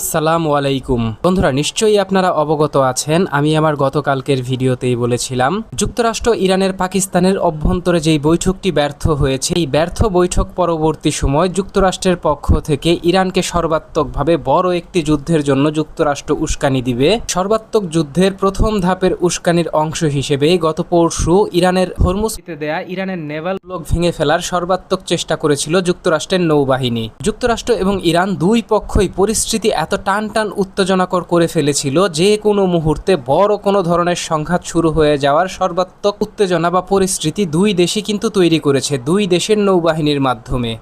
আসসালামু আলাইকুম বন্ধুরা, নিশ্চয়ই আপনারা অবগত আছেন। আমি আমার গতকালকের ভিডিওতেই বলেছিলাম যুক্তরাষ্ট্র ইরানের পাকিস্তানের অভ্যন্তরে যেই বৈঠকটি ব্যর্থ হয়েছে, এই ব্যর্থ বৈঠক পরবর্তী সময় যুক্তরাষ্ট্রের পক্ষ থেকে ইরানকে সর্বাত্মকভাবে বড় একটি যুদ্ধের জন্য যুক্তরাষ্ট্র উস্কানি দিবে। সর্বাত্মক যুদ্ধের প্রথম ধাপের উস্কানির অংশ হিসেবে গত পরশু ইরানের হরমুজে দেয়া ইরানের নেভাল ব্লক ভেঙে ফেলার সর্বাত্মক চেষ্টা করেছিল যুক্তরাষ্ট্রের নৌবাহিনী। যুক্তরাষ্ট্র এবং ইরান দুই পক্ষই পরিস্থিতি এত টান উত্তেজনাকর করে ফেলেছিল যে কোনো মুহূর্তে বড় কোনো ধরনের সংঘাত শুরু হয়ে যাওয়ার সর্বাত্মক উত্তেজনা বা পরিস্থিতি দুই দেশই কিন্তু তৈরি করেছে দুই দেশের নৌবাহিনীর মাধ্যমে।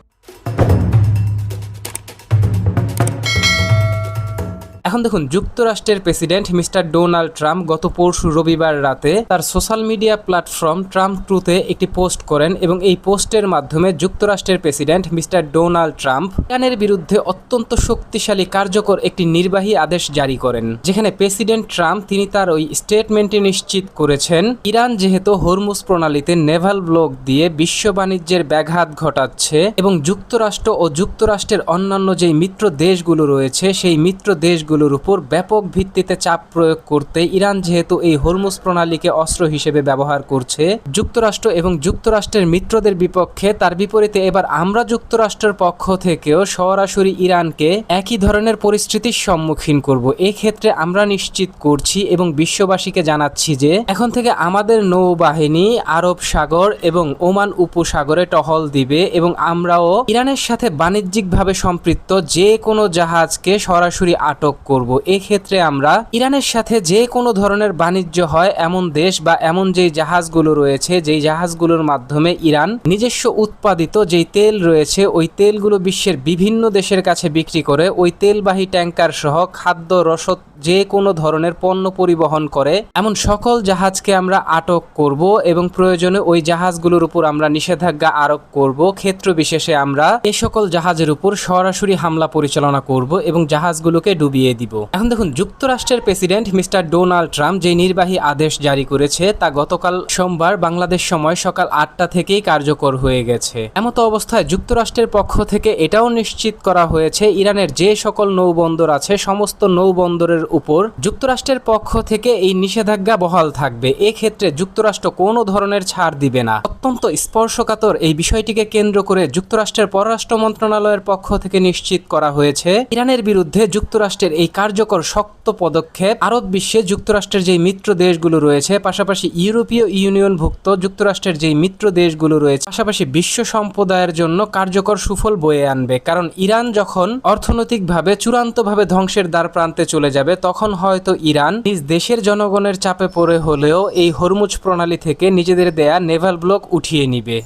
এখন দেখুন, যুক্তরাষ্ট্রের প্রেসিডেন্ট মিস্টার ডোনাল্ড ট্রাম্প গত পরশু রবিবার রাতে তার সোশ্যাল মিডিয়া প্ল্যাটফর্ম ট্রাম্প ট্রুথে একটি পোস্ট করেন এবং এই পোস্টের মাধ্যমে যুক্তরাষ্ট্রের প্রেসিডেন্ট মিস্টার ডোনাল্ড ট্রাম্প ইরানের বিরুদ্ধে অত্যন্ত শক্তিশালী কার্যকর একটি নির্বাহী আদেশ জারি করেন, যেখানে প্রেসিডেন্ট ট্রাম্প তিনি তার ওই স্টেটমেন্টে নিশ্চিত করেছেন ইরান যেহেতু হরমুজ প্রণালীতে নেভাল ব্লক দিয়ে বিশ্ব বাণিজ্যের ব্যাঘাত ঘটাচ্ছে এবং যুক্তরাষ্ট্র ও যুক্তরাষ্ট্রের অন্যান্য যেই মিত্র দেশগুলো রয়েছে সেই মিত্র দেশগুলোর উপর ব্যাপক ভিত্তিতে চাপ প্রয়োগ করতে ইরান যেহেতু এই হরমুজ প্রণালীকে অস্ত্র হিসেবে ব্যবহার করছে যুক্তরাষ্ট্র এবং যুক্তরাষ্ট্রের মিত্রদের বিপক্ষে, তার বিপরীতে এবার আমরা যুক্তরাষ্ট্রের পক্ষ থেকেও সরাসরি ইরানকে একই ধরনের পরিস্থিতির সম্মুখীন করব। এক্ষেত্রে আমরা নিশ্চিত করছি এবং বিশ্ববাসীকে জানাচ্ছি যে এখন থেকে আমাদের নৌবাহিনী আরব সাগর এবং ওমান উপসাগরে টহল দিবে এবং আমরাও ইরানের সাথে বাণিজ্যিকভাবে সম্পৃক্ত যে কোনো জাহাজকে সরাসরি আটক করব। এক্ষেত্রে আমরা ইরানের সাথে যে কোনো ধরনের বাণিজ্য হয় এমন দেশ বা এমন যেই জাহাজগুলো রয়েছে, যেই জাহাজগুলোর মাধ্যমে ইরান নিজস্ব উৎপাদিত যেই তেল রয়েছে ওই তেলগুলো বিশ্বের বিভিন্ন দেশের কাছে বিক্রি করে, ওই তেলবাহী ট্যাঙ্কার সহ খাদ্য রসদ যে কোনো ধরনের পণ্য পরিবহন করে এমন সকল জাহাজকে আমরা আটক করব এবং প্রয়োজনে ওই জাহাজগুলোর উপর আমরা নিষেধাজ্ঞা আরোপ করব। ক্ষেত্র বিশেষে আমরা এই সকল জাহাজের উপর সরাসরি হামলা পরিচালনা করব এবং জাহাজগুলোকে ডুবিয়ে দিব। এখন দেখুন, যুক্তরাষ্ট্রের প্রেসিডেন্ট মিস্টার ডোনাল্ড ট্রাম্প যে নির্বাহী আদেশ জারি করেছে তা গতকাল সোমবার বাংলাদেশ সময় সকাল 8টা থেকেই কার্যকর হয়ে গেছে। এমত অবস্থায় যুক্তরাষ্ট্রের পক্ষ থেকে এটাও নিশ্চিত করা হয়েছে ইরানের যে সকল নৌবন্দর আছে সমস্ত নৌবন্দরের উপর যুক্তরাষ্ট্রের পক্ষ থেকে এই নিষেধাজ্ঞা বহাল থাকবে। এক্ষেত্রে যুক্তরাষ্ট্র কোনো ধরনের ছাড় দিবে না। অত্যন্ত স্পর্শকাতর এই বিষয়টিকে কেন্দ্র করে যুক্তরাষ্ট্রের পররাষ্ট্র মন্ত্রণালয়ের পক্ষ থেকে নিশ্চিত করা হয়েছে ইরানের বিরুদ্ধে যুক্তরাষ্ট্রের এই কার্যকর শক্ত পদক্ষেপ আরব বিশ্বে যুক্তরাষ্ট্রের যেই মিত্র দেশগুলো রয়েছে, পাশাপাশি ইউরোপীয় ইউনিয়নভুক্ত যুক্তরাষ্ট্রের যেই মিত্র দেশগুলো রয়েছে, পাশাপাশি বিশ্ব সম্প্রদায়ের জন্য কার্যকর সুফল বয়ে আনবে। কারণ ইরান যখন অর্থনৈতিকভাবে চূড়ান্তভাবে ধ্বংসের দ্বার প্রান্তে চলে যাবে তখন হয়তো ইরান নিজ দেশের জনগণের চাপে পড়ে হলেও এই হরমুজ প্রণালী থেকে নিজেদের দেয়া নেভাল ব্লক উঠিয়ে নিবে।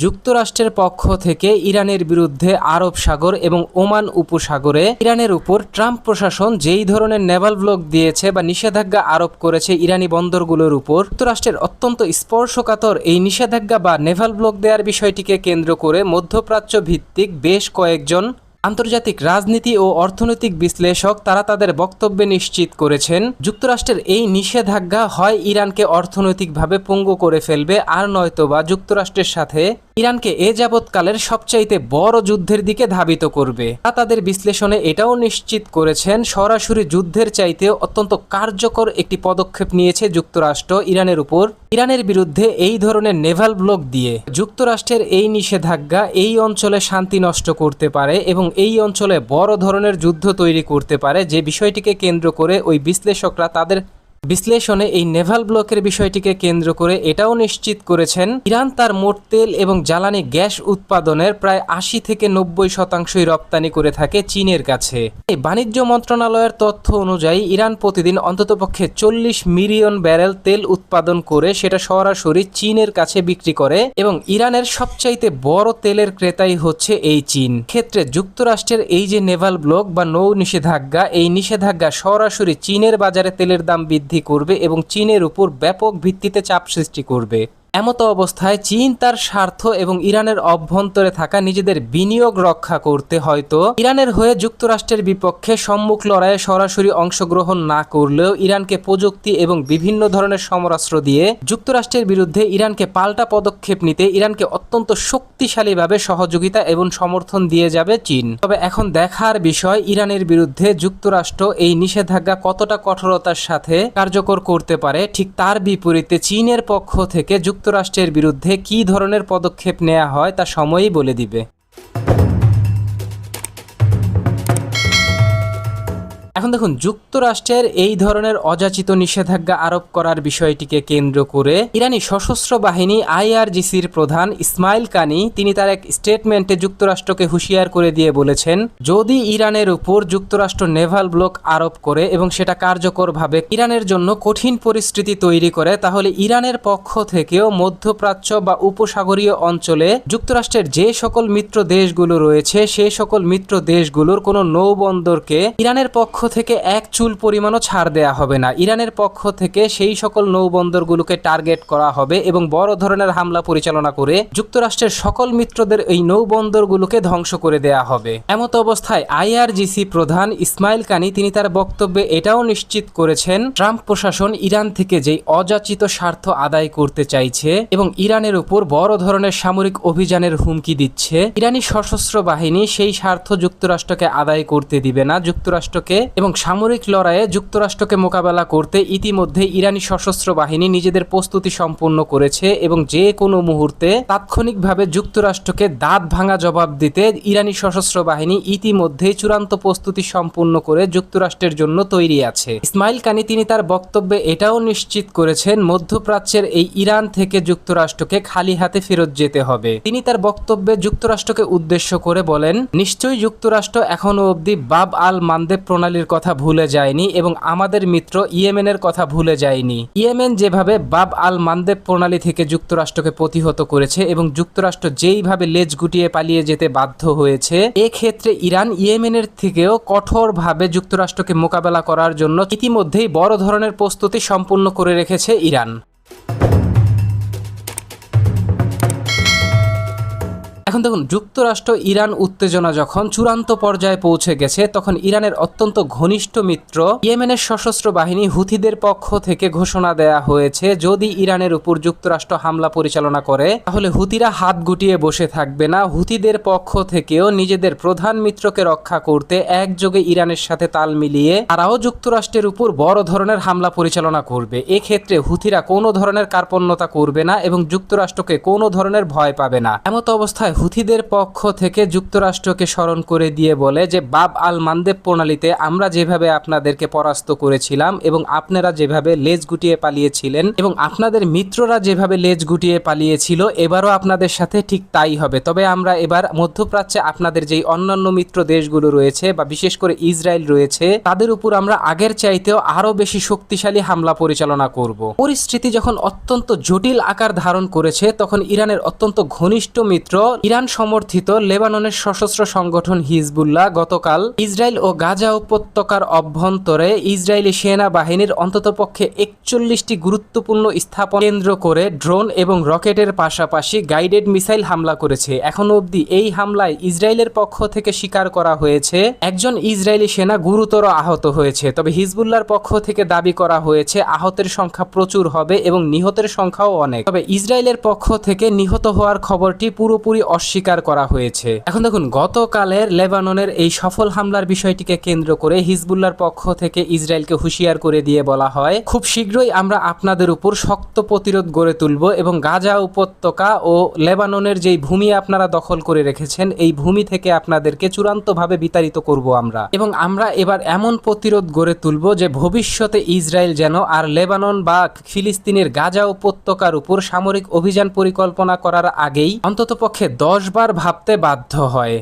যুক্তরাষ্ট্রের পক্ষ থেকে ইরানের বিরুদ্ধে আরব সাগর এবং ওমান উপসাগরে ইরানের উপর ট্রাম্প প্রশাসন যেই ধরনের নেভাল ব্লক দিয়েছে বা নিষেধাজ্ঞা আরোপ করেছে ইরানি বন্দরগুলোর উপর, যুক্তরাষ্ট্রের অত্যন্ত স্পর্শকাতর এই নিষেধাজ্ঞা বা নেভাল ব্লক দেওয়ার বিষয়টিকে কেন্দ্র করে মধ্যপ্রাচ্য ভিত্তিক বেশ কয়েকজন আন্তর্জাতিক রাজনীতি ও অর্থনৈতিক বিশ্লেষক তারা তাদের বক্তব্যে নিশ্চিত করেছেন যুক্তরাষ্ট্রের এই নিষেধাজ্ঞা হয় ইরানকে অর্থনৈতিকভাবে পঙ্গু করে ফেলবে আর নয়তোবা যুক্তরাষ্ট্রের সাথে ইরানকে এ যাবৎকালের সবচাইতে বড় যুদ্ধের দিকে ধাবিত করবে। তাদের বিশ্লেষণে এটাও নিশ্চিত করেছেন সরাসরি যুদ্ধের চাইতে অত্যন্ত কার্যকর একটি পদক্ষেপ নিয়েছে যুক্তরাষ্ট্র ইরানের উপর। ইরানের বিরুদ্ধে এই ধরনের নেভাল ব্লক দিয়ে যুক্তরাষ্ট্রের এই নিষেধাজ্ঞা এই অঞ্চলে শান্তি নষ্ট করতে পারে এবং এই অঞ্চলে বড় ধরনের যুদ্ধ তৈরি করতে পারে, যে বিষয়টিকে কেন্দ্র করে ওই বিশ্লেষকরা তাদের বিশ্লেষণে এই নেভাল ব্লকের বিষয়টিকে কেন্দ্র করে এটাও নিশ্চিত করেছেন ইরান তার মোট তেল এবং জ্বালানি গ্যাস উৎপাদনের প্রায় 80 থেকে 90% রপ্তানি করে থাকে চীনের কাছে। এই বাণিজ্য মন্ত্রণালয়ের তথ্য অনুযায়ী ইরান প্রতিদিন অন্ততপক্ষে 40 মিলিয়ন ব্যারেল তেল উৎপাদন করে সেটা সরাসরি চীনের কাছে বিক্রি করে এবং ইরানের সবচাইতে বড় তেলের ক্রেতাই হচ্ছে এই চীন। ক্ষেত্রে যুক্তরাষ্ট্রের এই যে নেভাল ব্লক বা নৌ নিষেধাজ্ঞা, এই নিষেধাজ্ঞা সরাসরি চীনের বাজারে তেলের দাম বৃদ্ধি করবে এবং চীনের উপর ব্যাপক ভিত্তিতে চাপ সৃষ্টি করবে। এমতো অবস্থায় চীন তার স্বার্থ এবং ইরানের অভ্যন্তরে থাকা নিজেদের বিনিয়োগ রক্ষা করতে হয়তো ইরানের হয়ে যুক্তরাষ্ট্রের বিপক্ষে সম্মুখ লড়াইয়ে সরাসরি অংশগ্রহণ না করলেও ইরানকে প্রযুক্তি এবং বিভিন্ন ধরনের সমরাস্ত্র দিয়ে যুক্তরাষ্ট্রের বিরুদ্ধে ইরানকে পাল্টা পদক্ষেপ নিতে ইরানকে অত্যন্ত শক্তিশালীভাবে সহযোগিতা এবং সমর্থন দিয়ে যাবে চীন। তবে এখন দেখার বিষয় ইরানের বিরুদ্ধে যুক্তরাষ্ট্র এই নিষেধাজ্ঞা কতটা কঠোরতার সাথে কার্যকর করতে পারে। ঠিক তার বিপরীতে চীনের পক্ষ থেকে যুক্তরাষ্ট্রের বিরুদ্ধে কী ধরনের পদক্ষেপ নেওয়া হয় তা সময়ই বলে দিবে। এখন দেখুন, যুক্তরাষ্ট্রের এই ধরনের অযাচিত নিষেধাজ্ঞা আরোপ করার বিষয়টিকে কেন্দ্র করে ইরানি সশস্ত্র বাহিনী IRGCর প্রধান ইসমাইল কানি তিনি তার এক স্টেটমেন্টে যুক্তরাষ্ট্রকে হুঁশিয়ার করে দিয়ে বলেছেন, যদি ইরানের উপর যুক্তরাষ্ট্র নেভাল ব্লক আরোপ করে এবং সেটা কার্যকরভাবে ইরানের জন্য কঠিন পরিস্থিতি তৈরি করে, তাহলে ইরানের পক্ষ থেকেও মধ্যপ্রাচ্য বা উপসাগরীয় অঞ্চলে যুক্তরাষ্ট্রের যে সকল মিত্র দেশগুলো রয়েছে সেই সকল মিত্র দেশগুলোর কোনো নৌবন্দরকে ইরানের পক্ষ থেকে এক চুল পরিমাণও ছাড় দেয়া হবে না। ইরানের পক্ষ থেকে সেই সকল নৌবন্দরগুলোকে টার্গেট করা হবে এবং বড় ধরনের হামলা পরিচালনা করে যুক্তরাষ্ট্রের সকল মিত্রদের এই নৌবন্দরগুলোকে ধ্বংস করে দেয়া হবে। এমত অবস্থায় IRGC প্রধান ইসমাইল কানি তিনি তার বক্তব্যে এটাও নিশ্চিত করেছেন, ট্রাম্প প্রশাসন ইরান থেকে যেই অযাচিত স্বার্থ আদায় করতে চাইছে এবং ইরানের উপর বড় ধরনের সামরিক অভিযানের হুমকি দিচ্ছে, ইরানি সশস্ত্র বাহিনী সেই স্বার্থ যুক্তরাষ্ট্রকে আদায় করতে দিবে না। যুক্তরাষ্ট্রকে এবং সামরিক লড়াইয়ে যুক্তরাষ্ট্রকে মোকাবেলা করতে ইতিমধ্যে ইরানি সশস্ত্র বাহিনী নিজেদের প্রস্তুতি সম্পন্ন করেছে এবং যে কোনো মুহূর্তে তাৎক্ষণিকভাবে যুক্তরাষ্ট্রকে দাঁত ভাঙা জবাব দিতে ইরানি সশস্ত্র বাহিনী ইতিমধ্যে চূড়ান্ত প্রস্তুতি সম্পন্ন করে যুক্তরাষ্ট্রের জন্য তৈরি আছে। ইসমাইল কানি তিনি তার বক্তব্যে এটাও নিশ্চিত করেছেন, মধ্যপ্রাচ্যের এই ইরান থেকে যুক্তরাষ্ট্রকে খালি হাতে ফেরত যেতে হবে। তিনি তার বক্তব্যে যুক্তরাষ্ট্রকে উদ্দেশ্য করে বলেন, নিশ্চয়ই যুক্তরাষ্ট্র এখনো অবধি বাব আল মানদেব প্রণালীর কথা ভুলে যায়নি এবং আমাদের মিত্র ইয়েমেনের কথা ভুলে যায়নি। ইয়েমেন যেভাবে বাব আল মানদেব প্রণালী থেকে যুক্তরাষ্ট্রকে প্রতিহত করেছে এবং যুক্তরাষ্ট্র যেইভাবে লেজ গুটিয়ে পালিয়ে যেতে বাধ্য হয়েছে, এক্ষেত্রে ইরান ইয়েমেনের থেকেও কঠোরভাবে যুক্তরাষ্ট্রকে মোকাবেলা করার জন্য ইতিমধ্যেই বড় ধরনের প্রস্তুতি সম্পূর্ণ করে রেখেছে ইরান। এখন দেখুন, যুক্তরাষ্ট্র ইরান উত্তেজনা যখন চূড়ান্ত পর্যায়ে পৌঁছে গেছে, তখন ইরানের অত্যন্ত ঘনিষ্ঠ মিত্র ইয়েমেনের সশস্ত্র বাহিনী হুথিদের পক্ষ থেকে ঘোষণা দেয়া হয়েছে, যদি ইরানের উপর যুক্তরাষ্ট্র হামলা পরিচালনা করে তাহলে হুথিরা হাত গুটিয়ে বসে থাকবে না। হুথিদের পক্ষ থেকেও নিজেদের প্রধান মিত্রকে রক্ষা করতে একযোগে ইরানের সাথে তাল মিলিয়ে তারাও যুক্তরাষ্ট্রের উপর বড় ধরনের হামলা পরিচালনা করবে। এক্ষেত্রে হুথিরা কোনো ধরনের কার্পণ্যতা করবে না এবং যুক্তরাষ্ট্রকে কোনো ধরনের ভয় পাবে না। এমত অবস্থায় হুথিদের পক্ষ থেকে যুক্তরাষ্ট্রকে স্মরণ করে দিয়ে বলে যে, বাব আল মানদেব প্রণালীতে আমরা যেভাবে আপনাদেরকে পরাস্ত করেছিলাম এবং আপনারা যেভাবে লেজ গুটিয়ে পালিয়েছিলেন এবং আপনাদের মিত্ররা যেভাবে লেজ গুটিয়ে পালিয়েছিল, এবারও আপনাদের সাথে ঠিক তাই হবে। তবে আমরা এবার মধ্যপ্রাচ্যে আপনাদের যেই অন্যান্য মিত্র দেশগুলো রয়েছে বা বিশেষ করে ইসরায়েল রয়েছে, তাদের উপর আমরা আগের চাইতেও আরো বেশি শক্তিশালী হামলা পরিচালনা করব। পরিস্থিতি যখন অত্যন্ত জটিল আকার ধারণ করেছে, তখন ইরানের অত্যন্ত ঘনিষ্ঠ মিত্র ইরান সমর্থিত লেবাননের সশস্ত্র সংগঠন হিজবুল্লাহ গতকাল ইসরায়েল ও গাজা উপত্যকার অভ্যন্তরে ইসরায়েলি সেনাবাহিনীর অন্ততপক্ষে 41টি গুরুত্বপূর্ণ স্থাপনা কেন্দ্র করে ড্রোন এবং রকেটের পাশাপাশি গাইডেড মিসাইল হামলা করেছে। এখনো অবধি এই হামলায় ইসরায়েলের পক্ষ থেকে স্বীকার করা হয়েছে একজন ইসরায়েলি সেনা গুরুতর আহত হয়েছে। তবে হিজবুল্লাহর পক্ষ থেকে দাবি করা হয়েছে আহতের সংখ্যা প্রচুর হবে এবং নিহতের সংখ্যাও অনেক। তবে ইসরায়েলের পক্ষ থেকে নিহত হওয়ার খবরটি পুরোপুরি অস্বীকার করা হয়েছে। এখন দেখুন, গতকালের লেবাননের এই সফল হামলার বিষয়টিকে কেন্দ্র করে হিজবুল্লাহর পক্ষ থেকে ইসরায়েলকে হুঁশিয়ার করে দিয়ে বলা হয়, খুব শীঘ্রই আমরা আপনাদের উপর শক্ত প্রতিরোধ গড়ে তুলব এবং গাজা উপত্যকা ও লেবাননের যেই ভূমি আপনারা দখল করে রেখেছেন, এই ভূমি থেকে আপনাদেরকে চূড়ান্তভাবে বিতাড়িত করব আমরা, এবং আমরা এবার এমন প্রতিরোধ গড়ে তুলব যে ভবিষ্যতে ইসরায়েল যেন আর লেবানন বা ফিলিস্তিনের গাজা উপত্যকার উপর সামরিক অভিযান পরিকল্পনা করার আগেই অন্ততপক্ষে 10 বার ভাবতে বাধ্য হয়।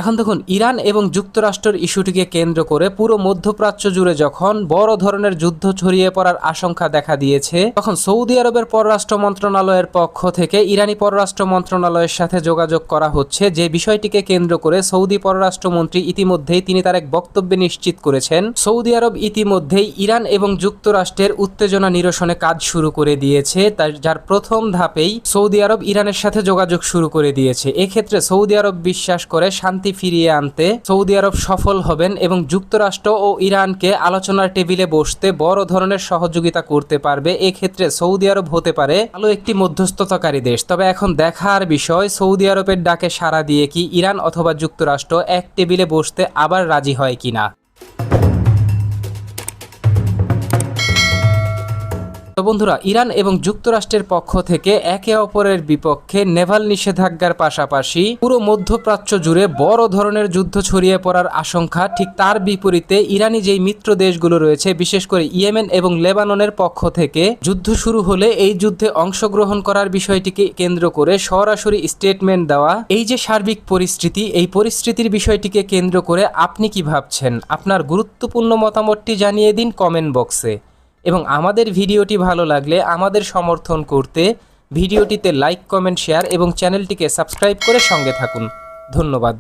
এখন দেখুন, ইরান এবং যুক্তরাষ্ট্রের ইস্যুটিকে কেন্দ্র করে পুরো মধ্যপ্রাচ্য জুড়ে যখন বড় ধরনের যুদ্ধ ছড়িয়ে পড়ার আশঙ্কা দেখা দিয়েছে, তখন সৌদি আরবের পররাষ্ট্র মন্ত্রণালয়ের পক্ষ থেকে ইরানি পররাষ্ট্র মন্ত্রণালয়ের সাথে যোগাযোগ করা হচ্ছে, যে বিষয়টিকে কেন্দ্র করে সৌদি পররাষ্ট্রমন্ত্রী ইতিমধ্যেই তিনি তার এক বক্তব্যে নিশ্চিত করেছেন সৌদি আরব ইতিমধ্যেই ইরান এবং যুক্তরাষ্ট্রের উত্তেজনা নিরসনে কাজ শুরু করে দিয়েছে, যার প্রথম ধাপেই সৌদি আরব ইরানের সাথে যোগাযোগ শুরু করে দিয়েছে। এক্ষেত্রে সৌদি আরব বিশ্বাস করে শান্তি ফিরিয়ে আনতে সৌদি আরব সফল হবেন এবং যুক্তরাষ্ট্র ও ইরানকে আলোচনার টেবিলে বসতে বড় ধরনের সহযোগিতা করতে পারবে। এক্ষেত্রে সৌদি আরব হতে পারে ভালো একটি মধ্যস্থতাকারী দেশ। তবে এখন দেখার বিষয়, সৌদি আরবের ডাকে সাড়া দিয়ে কি ইরান অথবা যুক্তরাষ্ট্র এক টেবিলে বসতে আবার রাজি হয় কিনা। তো বন্ধুরা, ইরান এবং যুক্তরাষ্ট্রের পক্ষ থেকে একে অপরের বিপক্ষে নেভাল নিষেধাজ্ঞার পাশাপাশি পুরো মধ্যপ্রাচ্য জুড়ে বড় ধরনের যুদ্ধ ছড়িয়ে পড়ার আশঙ্কা। ঠিক তার বিপরীতে ইরানি যেই মিত্র দেশগুলো রয়েছে, বিশেষ করে ইয়েমেন এবং লেবাননের পক্ষ থেকে যুদ্ধ শুরু হলে এই যুদ্ধে অংশগ্রহণ করার বিষয়টিকে কেন্দ্র করে সরাসরি স্টেটমেন্ট দেওয়া। এই যে সার্বিক পরিস্থিতি, এই পরিস্থিতির বিষয়টিকে কেন্দ্র করে আপনি কি ভাবছেন? আপনার গুরুত্বপূর্ণ মতামতটি জানিয়ে দিন কমেন্ট বক্সে। এবং আমাদের ভিডিওটি ভালো লাগলে আমাদের সমর্থন করতে ভিডিওটিতে লাইক, কমেন্ট, শেয়ার এবং চ্যানেলটিকে সাবস্ক্রাইব করে সঙ্গে থাকুন। ধন্যবাদ।